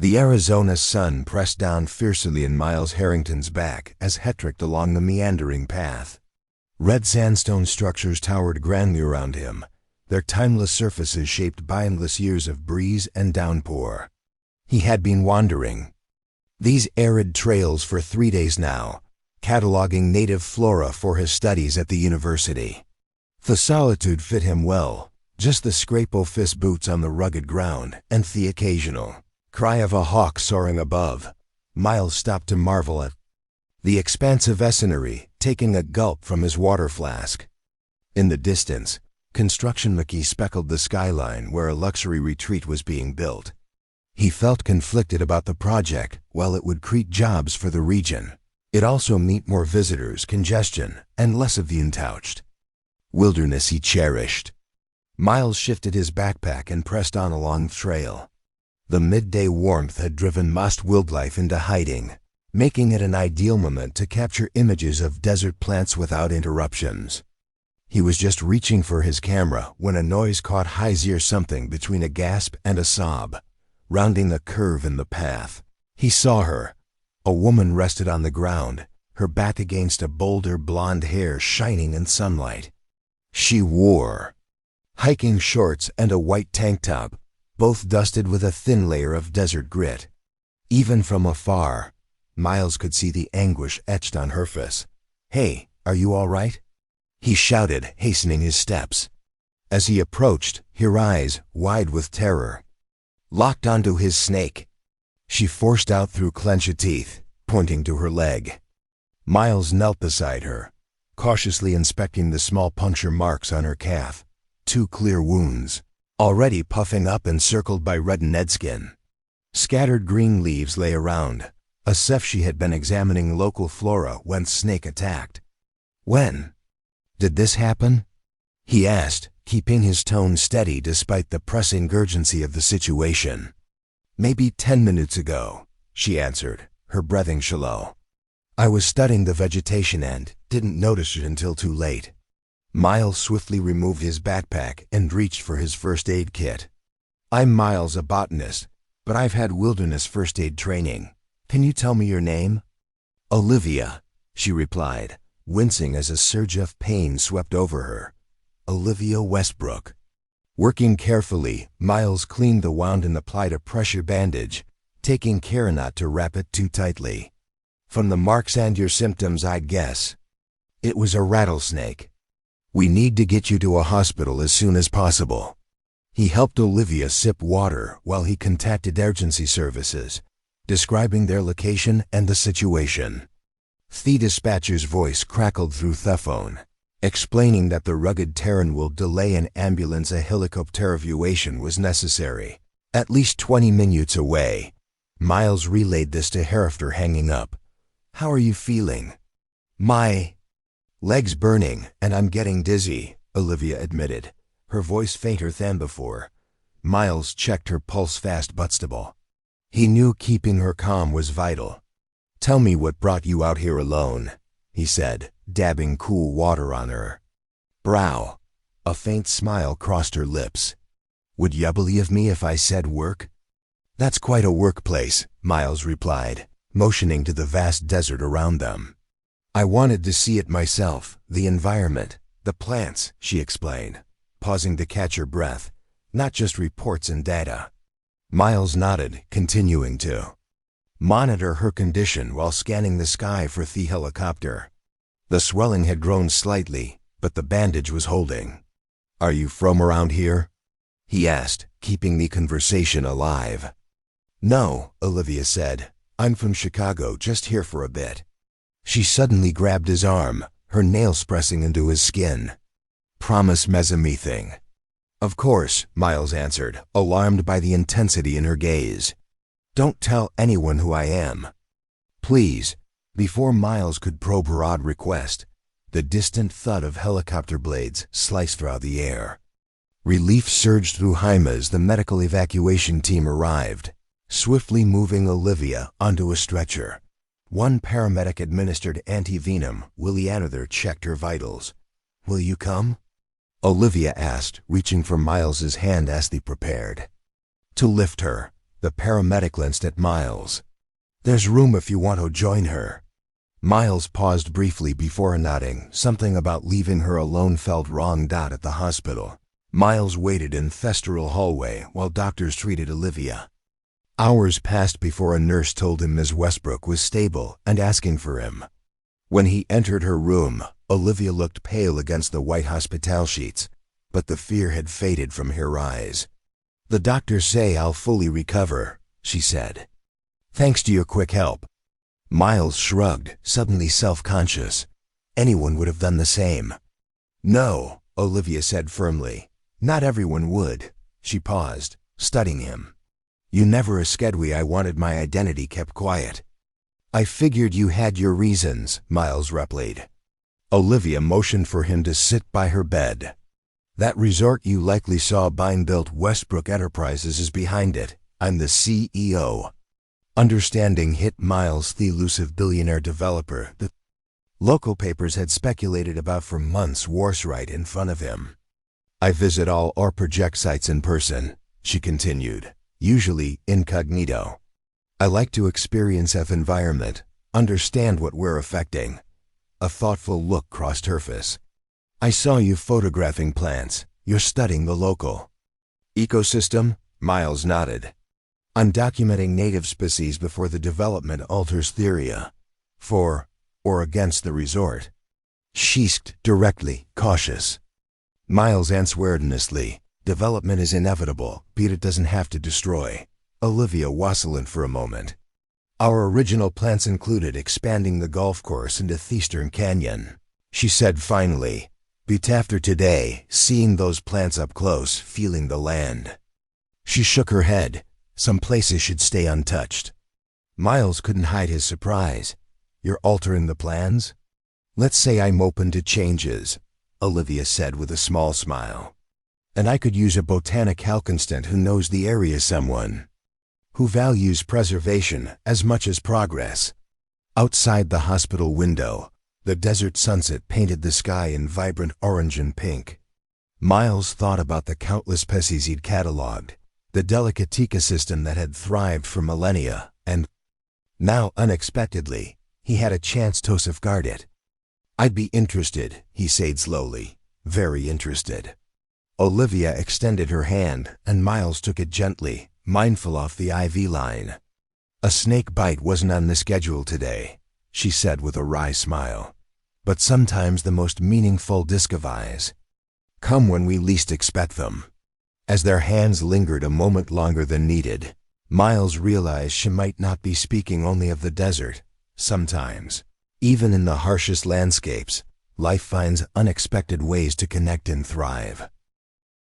The Arizona sun pressed down fiercely in Miles Harrington's back as he trekked along the meandering path. Red sandstone structures towered grandly around him, their timeless surfaces shaped by endless years of breeze and downpour. He had been wandering these arid trails for 3 days now, cataloging native flora for his studies at the university. The solitude fit him well, just the scrape of his boots on the rugged ground and the occasional cry of a hawk soaring above. Miles stopped to marvel at the expansive scenery, taking a gulp from his water flask. In the distance, construction maquis speckled the skyline where a luxury retreat was being built. He felt conflicted about the project. While it would create jobs for the region, it also meant more visitors, congestion, and less of the untouched wilderness he cherished. Miles shifted his backpack and pressed on along the trail. The midday warmth had driven most wildlife into hiding, making it an ideal moment to capture images of desert plants without interruptions. He was just reaching for his camera when a noise caught his ear, something between a gasp and a sob. Rounding the curve in the path, he saw her. A woman rested on the ground, her back against a boulder, blonde hair shining in sunlight. She wore hiking shorts and a white tank top, both dusted with a thin layer of desert grit. Even from afar, Miles could see the anguish etched on her face. "Hey, are you all right?" he shouted, hastening his steps. As he approached, her eyes, wide with terror, locked onto his snake. She forced out through clenched teeth, pointing to her leg. Miles knelt beside her, cautiously inspecting the small puncture marks on her calf, 2 clear wounds, already puffing up and circled by reddened skin. Scattered green leaves lay around, as if she had been examining local flora when snake attacked. "When did this happen?" he asked, keeping his tone steady despite the pressing urgency of the situation. "Maybe 10 minutes ago," she answered, her breathing shallow. "I was studying the vegetation and didn't notice it until too late." Miles swiftly removed his backpack and reached for his first aid kit. "I'm Miles, a botanist, but I've had wilderness first aid training. Can you tell me your name?" "Olivia," she replied, wincing as a surge of pain swept over her. "Olivia Westbrook." Working carefully, Miles cleaned the wound and applied a pressure bandage, taking care not to wrap it too tightly. "From the marks and your symptoms, I'd guess it was a rattlesnake. We need to get you to a hospital as soon as possible." He helped Olivia sip water while he contacted emergency services, describing their location and the situation. The dispatcher's voice crackled through the phone, explaining that the rugged terrain will delay an ambulance. A helicopter evacuation was necessary, at least 20 minutes away. Miles relayed this to her after hanging up. "How are you feeling?" "My leg's burning and I'm getting dizzy," Olivia admitted, her voice fainter than before. Miles checked her pulse fast but stable. He knew keeping her calm was vital. "Tell me what brought you out here alone," he said, dabbing cool water on her brow. A faint smile crossed her lips. "Would you believe me if I said work?" "That's quite a workplace," Miles replied, motioning to the vast desert around them. "I wanted to see it myself, the environment, the plants," she explained, pausing to catch her breath, "not just reports and data." Miles nodded, continuing to monitor her condition while scanning the sky for the helicopter. The swelling had grown slightly, but the bandage was holding. "Are you from around here?" he asked, keeping the conversation alive. "No," Olivia said. "I'm from Chicago, just here for a bit." She suddenly grabbed his arm, her nails pressing into his skin. "Promise me thing." "Of course," Miles answered, alarmed by the intensity in her gaze. "Don't tell anyone who I am. Please." Before Miles could probe her odd request, the distant thud of helicopter blades sliced through the air. Relief surged through Jaime as the medical evacuation team arrived, swiftly moving Olivia onto a stretcher. One paramedic administered antivenom while the other checked her vitals. "Will you come?" Olivia asked, reaching for Miles's hand as they prepared to lift her. The paramedic glanced at Miles. "There's room if you want to join her." Miles paused briefly before nodding. Something about leaving her alone felt wrong. At the hospital, Miles waited in the festival hallway while doctors treated Olivia. Hours passed before a nurse told him Ms. Westbrook was stable and asking for him. When he entered her room, Olivia looked pale against the white hospital sheets, but the fear had faded from her eyes. "The doctors say I'll fully recover," she said. "Thanks to your quick help." Miles shrugged, suddenly self-conscious. Anyone would have done the same. "No," Olivia said firmly. "Not everyone would." She paused, studying him. "You never escaped me. I wanted my identity kept quiet." "I figured you had your reasons," Miles replied. Olivia motioned for him to sit by her bed. "That resort you likely saw being built, Westbrook Enterprises, is behind it. I'm the CEO. Understanding hit Miles, the elusive billionaire developer the local papers had speculated about for months, was right in front of him. "I visit all our project sites in person," she continued, "usually incognito. I like to experience the environment, understand what we're affecting." A thoughtful look crossed her face. "I saw you photographing plants. You're studying the local ecosystem?" Miles nodded. "I'm documenting native species before the development alters theory for or against the resort." She asked directly, cautious. Miles answered earnestly, "Development is inevitable, but it doesn't have to destroy." Olivia wassled for a moment. "Our original plans included expanding the golf course into the Eastern Canyon," she said finally. "But after today, seeing those plants up close, feeling the land." She shook her head. "Some places should stay untouched." Miles couldn't hide his surprise. "You're altering the plans?" "Let's say I'm open to changes," Olivia said with a small smile. "And I could use a botanical consultant who knows the area, someone who values preservation as much as progress." Outside the hospital window, the desert sunset painted the sky in vibrant orange and pink. Miles thought about the countless species he'd catalogued, the delicate ecosystem that had thrived for millennia, and now, unexpectedly, he had a chance to safeguard it. "I'd be interested," he said slowly, "very interested." Olivia extended her hand, and Miles took it gently, mindful of the IV line. "A snake bite wasn't on the schedule today," she said with a wry smile. "But sometimes the most meaningful discoveries come when we least expect them." As their hands lingered a moment longer than needed, Miles realized she might not be speaking only of the desert. Sometimes, even in the harshest landscapes, life finds unexpected ways to connect and thrive.